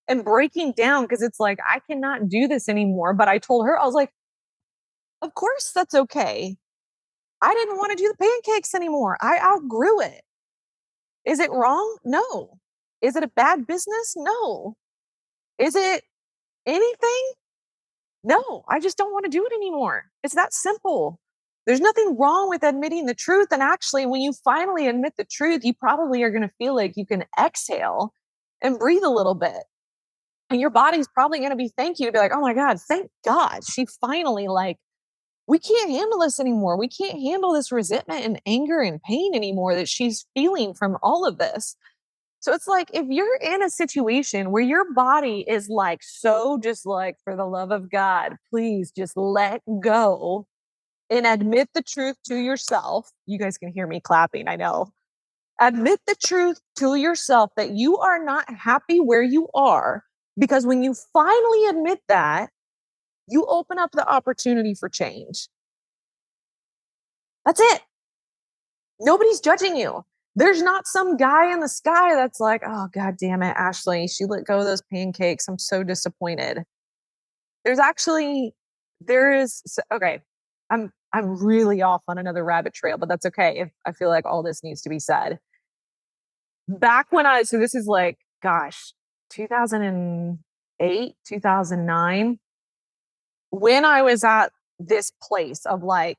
and breaking down? Because it's like, I cannot do this anymore. But I told her, I was like, of course that's okay. I didn't want to do the pancakes anymore. I outgrew it. Is it wrong? No. Is it a bad business? No. Is it anything? No, I just don't want to do it anymore. It's that simple. There's nothing wrong with admitting the truth. And actually, when you finally admit the truth, you probably are going to feel like you can exhale and breathe a little bit. And your body's probably going to be thank you to be like, oh my God, thank God she finally like, we can't handle this anymore. We can't handle this resentment and anger and pain anymore that she's feeling from all of this. So it's like if you're in a situation where your body is like so just like for the love of God, please just let go and admit the truth to yourself. You guys can hear me clapping, I know. Admit the truth to yourself that you are not happy where you are because when you finally admit that, you open up the opportunity for change. That's it. Nobody's judging you. There's not some guy in the sky that's like, oh god damn it, Ashley, she let go of those pancakes. I'm so disappointed. There's actually okay. I'm really off on another rabbit trail, but that's okay if I feel like all this needs to be said. Back when so this is like, gosh, 2008, 2009, when I was at this place of like,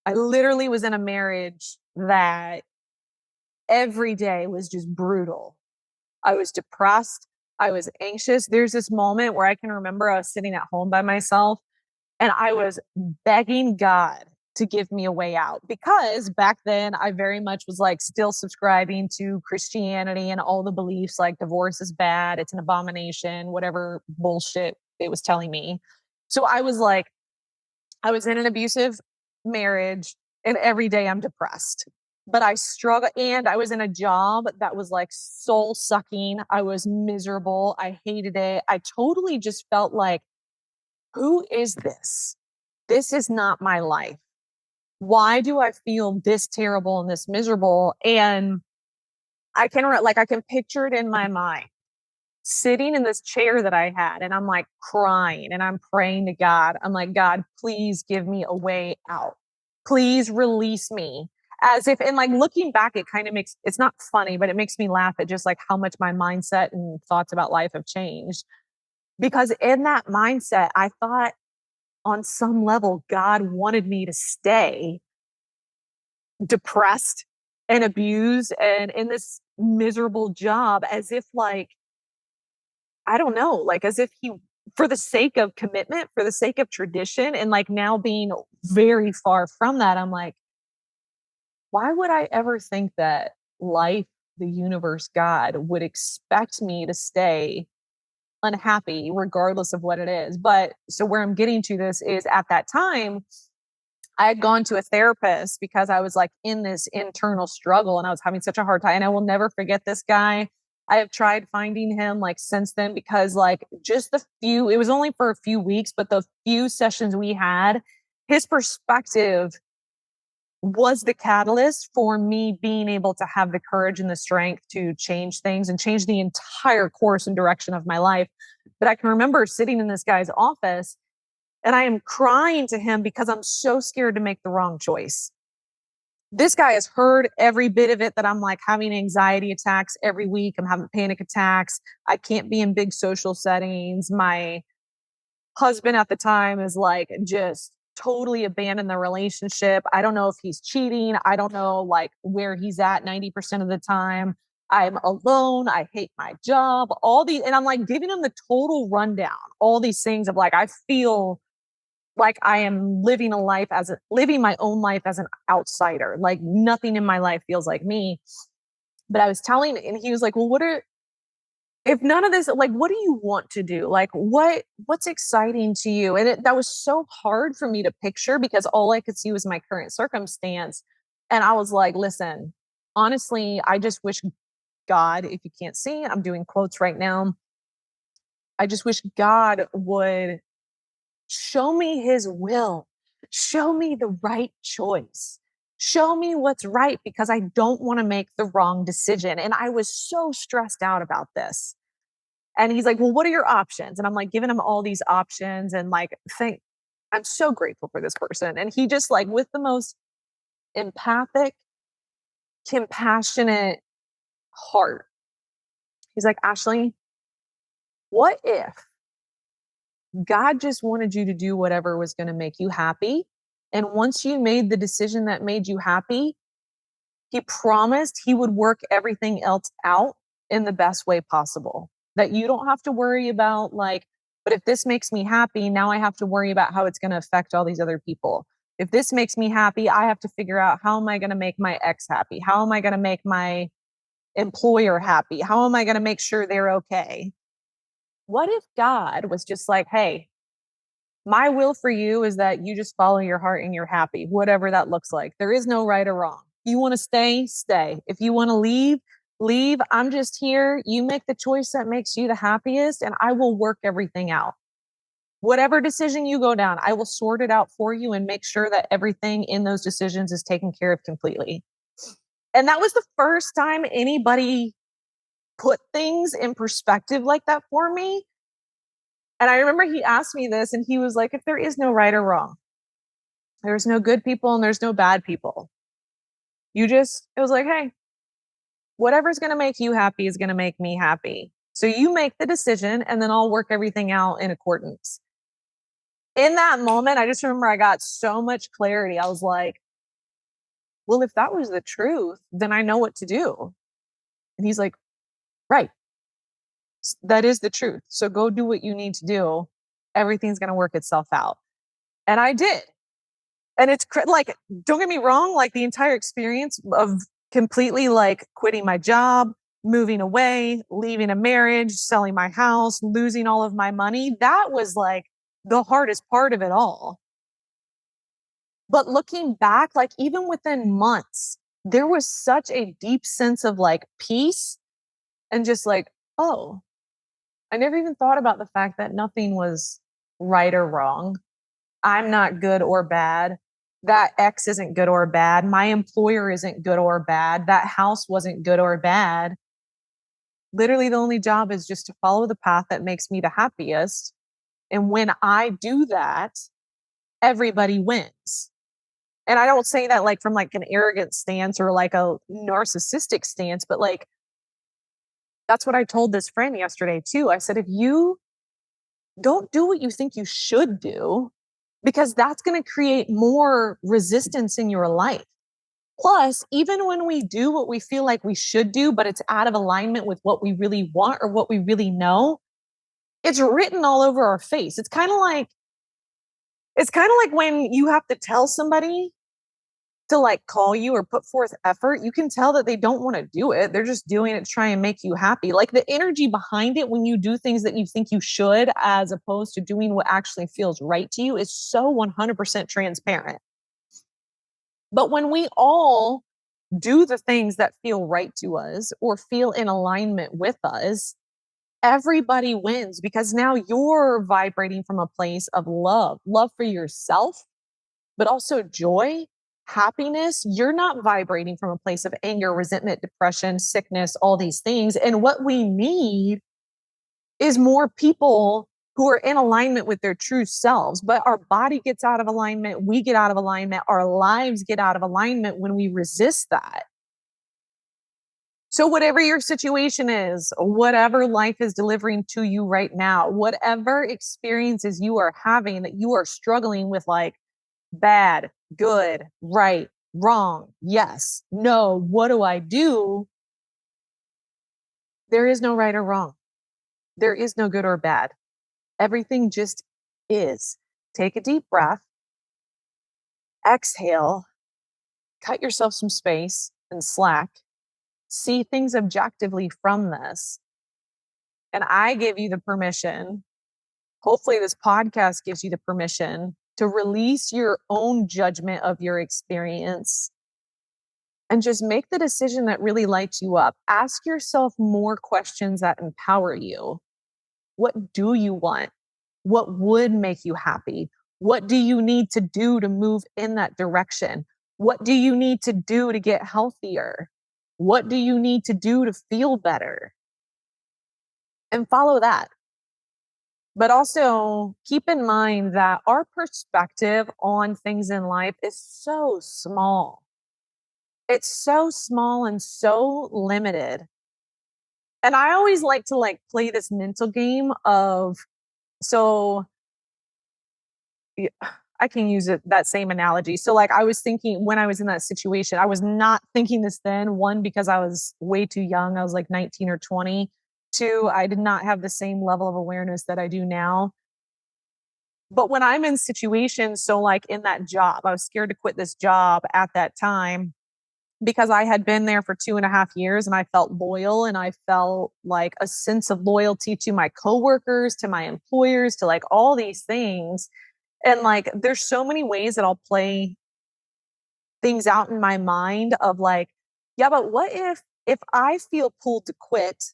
I literally was in a marriage that every day was just brutal. I was depressed. I was anxious. There's this moment where I can remember I was sitting at home by myself and I was begging God to give me a way out because back then I very much was like still subscribing to Christianity and all the beliefs like divorce is bad, it's an abomination, whatever bullshit it was telling me. So I was like, I was in an abusive marriage and every day I'm depressed. But I struggle and I was in a job that was like soul sucking. I was miserable. I hated it. I totally just felt like, who is this? This is not my life. Why do I feel this terrible and this miserable? And I can picture it in my mind sitting in this chair that I had and I'm like crying and I'm praying to God. I'm like, God, please give me a way out. Please release me. As if, and like looking back, it kind of makes it's not funny, but it makes me laugh at just like how much my mindset and thoughts about life have changed. Because in that mindset, I thought on some level, God wanted me to stay depressed and abused and in this miserable job as if like I don't know, like as if he for the sake of commitment, for the sake of tradition, and like now being very far from that, I'm like, why would I ever think that life, the universe, God would expect me to stay unhappy regardless of what it is? But so where I'm getting to this is at that time, I had gone to a therapist because I was like in this internal struggle and I was having such a hard time. And I will never forget this guy. I have tried finding him like since then because like just it was only for a few weeks, but the few sessions we had, his perspective was the catalyst for me being able to have the courage and the strength to change things and change the entire course and direction of my life. But I can remember sitting in this guy's office and I am crying to him because I'm so scared to make the wrong choice. This guy has heard every bit of it that I'm like having anxiety attacks every week. I'm having panic attacks. I can't be in big social settings. My husband at the time is like just totally abandoned the relationship. I don't know if he's cheating. I don't know like where he's at 90% of the time. I'm alone. I hate my job. All these, and I'm like giving him the total rundown, all these things of like, I feel like I am living my own life as an outsider. Like nothing in my life feels like me. But I was telling, and he was like, well, if none of this, like, what do you want to do? Like, what's exciting to you? And that was so hard for me to picture because all I could see was my current circumstance. And I was like, listen, honestly, I just wish God, if you can't see, I'm doing quotes right now. I just wish God would show me his will, show me the right choice, show me what's right because I don't want to make the wrong decision. And I was so stressed out about this. And he's like, well, what are your options? And I'm like, giving him all these options and like, I'm so grateful for this person. And he just like, with the most empathic, compassionate heart, he's like, Ashley, what if God just wanted you to do whatever was going to make you happy? And once you made the decision that made you happy, he promised he would work everything else out in the best way possible. That you don't have to worry about, like, but if this makes me happy, now I have to worry about how it's going to affect all these other people. If this makes me happy, I have to figure out how am I going to make my ex happy? How am I going to make my employer happy? How am I going to make sure they're okay? What if God was just like, hey, my will for you is that you just follow your heart and you're happy, whatever that looks like. There is no right or wrong. If you want to stay, stay. If you want to leave, leave. I'm just here. You make the choice that makes you the happiest, and I will work everything out. Whatever decision you go down, I will sort it out for you and make sure that everything in those decisions is taken care of completely. And that was the first time anybody put things in perspective like that for me. And I remember he asked me this, and he was like, if there is no right or wrong, there's no good people and there's no bad people. It was like, hey, whatever's going to make you happy is going to make me happy. So you make the decision and then I'll work everything out in accordance. In that moment, I just remember I got so much clarity. I was like, well, if that was the truth, then I know what to do. And he's like, right, that is the truth. So go do what you need to do. Everything's going to work itself out. And I did. And it's like, don't get me wrong, like the entire experience of completely like quitting my job, moving away, leaving a marriage, selling my house, losing all of my money, that was like the hardest part of it all. But looking back, like even within months, there was such a deep sense of like peace and just like, oh, I never even thought about the fact that nothing was right or wrong. I'm not good or bad. That ex isn't good or bad. My employer isn't good or bad. That house wasn't good or bad. Literally, the only job is just to follow the path that makes me the happiest. And when I do that, everybody wins. And I don't say that like from like an arrogant stance or like a narcissistic stance, but like that's what I told this friend yesterday too. I said, if you don't do what you think you should do, because that's going to create more resistance in your life. Plus, even when we do what we feel like we should do, but it's out of alignment with what we really want or what we really know, it's written all over our face. It's kind of like when you have to tell somebody to like call you or put forth effort, you can tell that they don't want to do it. They're just doing it to try and make you happy. Like the energy behind it when you do things that you think you should, as opposed to doing what actually feels right to you, is so 100% transparent. But when we all do the things that feel right to us or feel in alignment with us, everybody wins because now you're vibrating from a place of love for yourself, but also joy, happiness. You're not vibrating from a place of anger, resentment, depression, sickness, all these things. And what we need is more people who are in alignment with their true selves. But our body gets out of alignment, we get out of alignment, our lives get out of alignment when we resist that. So, whatever your situation is, whatever life is delivering to you right now, whatever experiences you are having that you are struggling with, like bad, good, right, wrong, yes, no, what do I do? There is no right or wrong. There is no good or bad. Everything just is. Take a deep breath, exhale, cut yourself some space and slack, see things objectively from this. And I give you the permission, hopefully, this podcast gives you the permission to release your own judgment of your experience and just make the decision that really lights you up. Ask yourself more questions that empower you. What do you want? What would make you happy? What do you need to do to move in that direction? What do you need to do to get healthier? What do you need to do to feel better? And follow that. But also keep in mind that our perspective on things in life is so small. It's so small and so limited. And I always like to play this mental game of so y- I can use that same analogy. So like I was thinking when I was in that situation, I was not thinking this then, one, because I was way too young. I was like 19 or 20. Two, I did not have the same level of awareness that I do now. But when I'm in situations, so like in that job, I was scared to quit this job at that time because I had been there for 2.5 years and I felt loyal and I felt like a sense of loyalty to my coworkers, to my employers, to like all these things. And like there's so many ways that I'll play things out in my mind of like, yeah, but what if I feel pulled to quit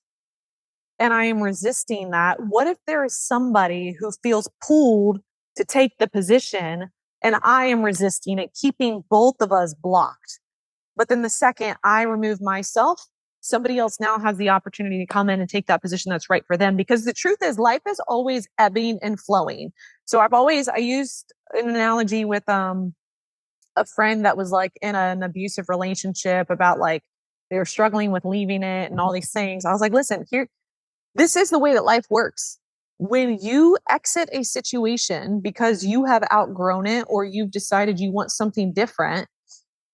and I am resisting that? What if there is somebody who feels pulled to take the position and I am resisting it, keeping both of us blocked? But then the second I remove myself, somebody else now has the opportunity to come in and take that position that's right for them. Because the truth is, life is always ebbing and flowing. So I used an analogy with a friend that was like in an abusive relationship about like they were struggling with leaving it and all these things. I was like, listen, here, this is the way that life works. When you exit a situation because you have outgrown it or you've decided you want something different,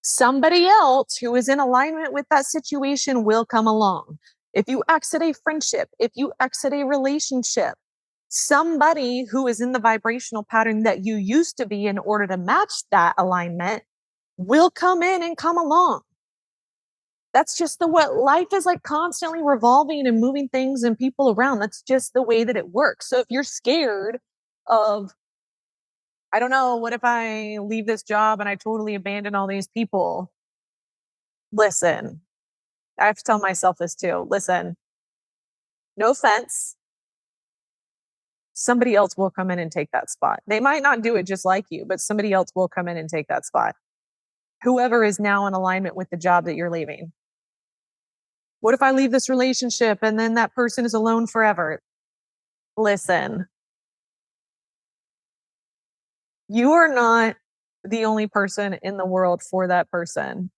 somebody else who is in alignment with that situation will come along. If you exit a friendship, if you exit a relationship, somebody who is in the vibrational pattern that you used to be in order to match that alignment will come in and come along. That's just the what life is like, constantly revolving and moving things and people around. That's just the way that it works. So if you're scared of, I don't know, what if I leave this job and I totally abandon all these people? Listen, I have to tell myself this too. Listen, no offense. Somebody else will come in and take that spot. They might not do it just like you, but somebody else will come in and take that spot. Whoever is now in alignment with the job that you're leaving. What if I leave this relationship and then that person is alone forever? Listen, you are not the only person in the world for that person.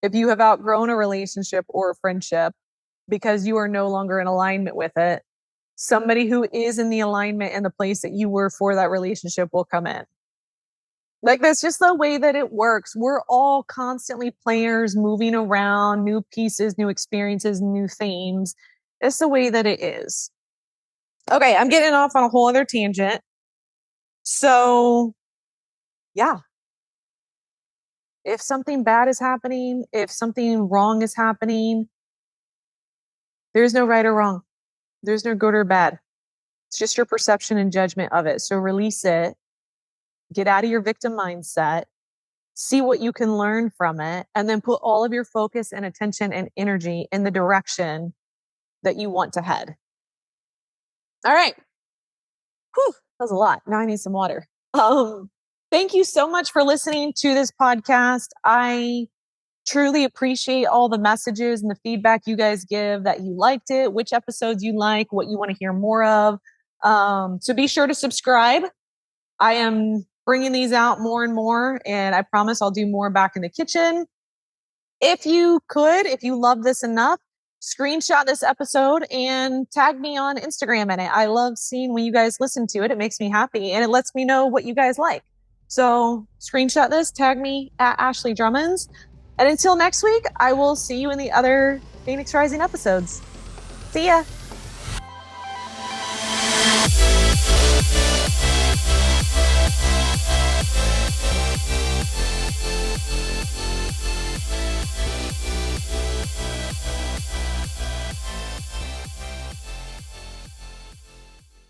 If you have outgrown a relationship or a friendship because you are no longer in alignment with it, somebody who is in the alignment and the place that you were for that relationship will come in. Like that's just the way that it works. We're all constantly players moving around, new pieces, new experiences, new themes. It's the way that it is. Okay, I'm getting off on a whole other tangent. So, yeah, if something bad is happening, if something wrong is happening, there's no right or wrong. There's no good or bad. It's just your perception and judgment of it. So release it, get out of your victim mindset, see what you can learn from it, and then put all of your focus and attention and energy in the direction that you want to head. All right. Whew, that was a lot. Now I need some water. Thank you so much for listening to this podcast. I truly appreciate all the messages and the feedback you guys give, that you liked it, which episodes you like, what you want to hear more of. So be sure to subscribe. I am bringing these out more and more, and I promise I'll do more back in the kitchen. If you could, if you love this enough, screenshot this episode and tag me on Instagram in it. I love seeing when you guys listen to it. It makes me happy and it lets me know what you guys like. So screenshot this, tag me at Ashley Drummonds. And until next week, I will see you in the other Phoenix Rising episodes. See ya.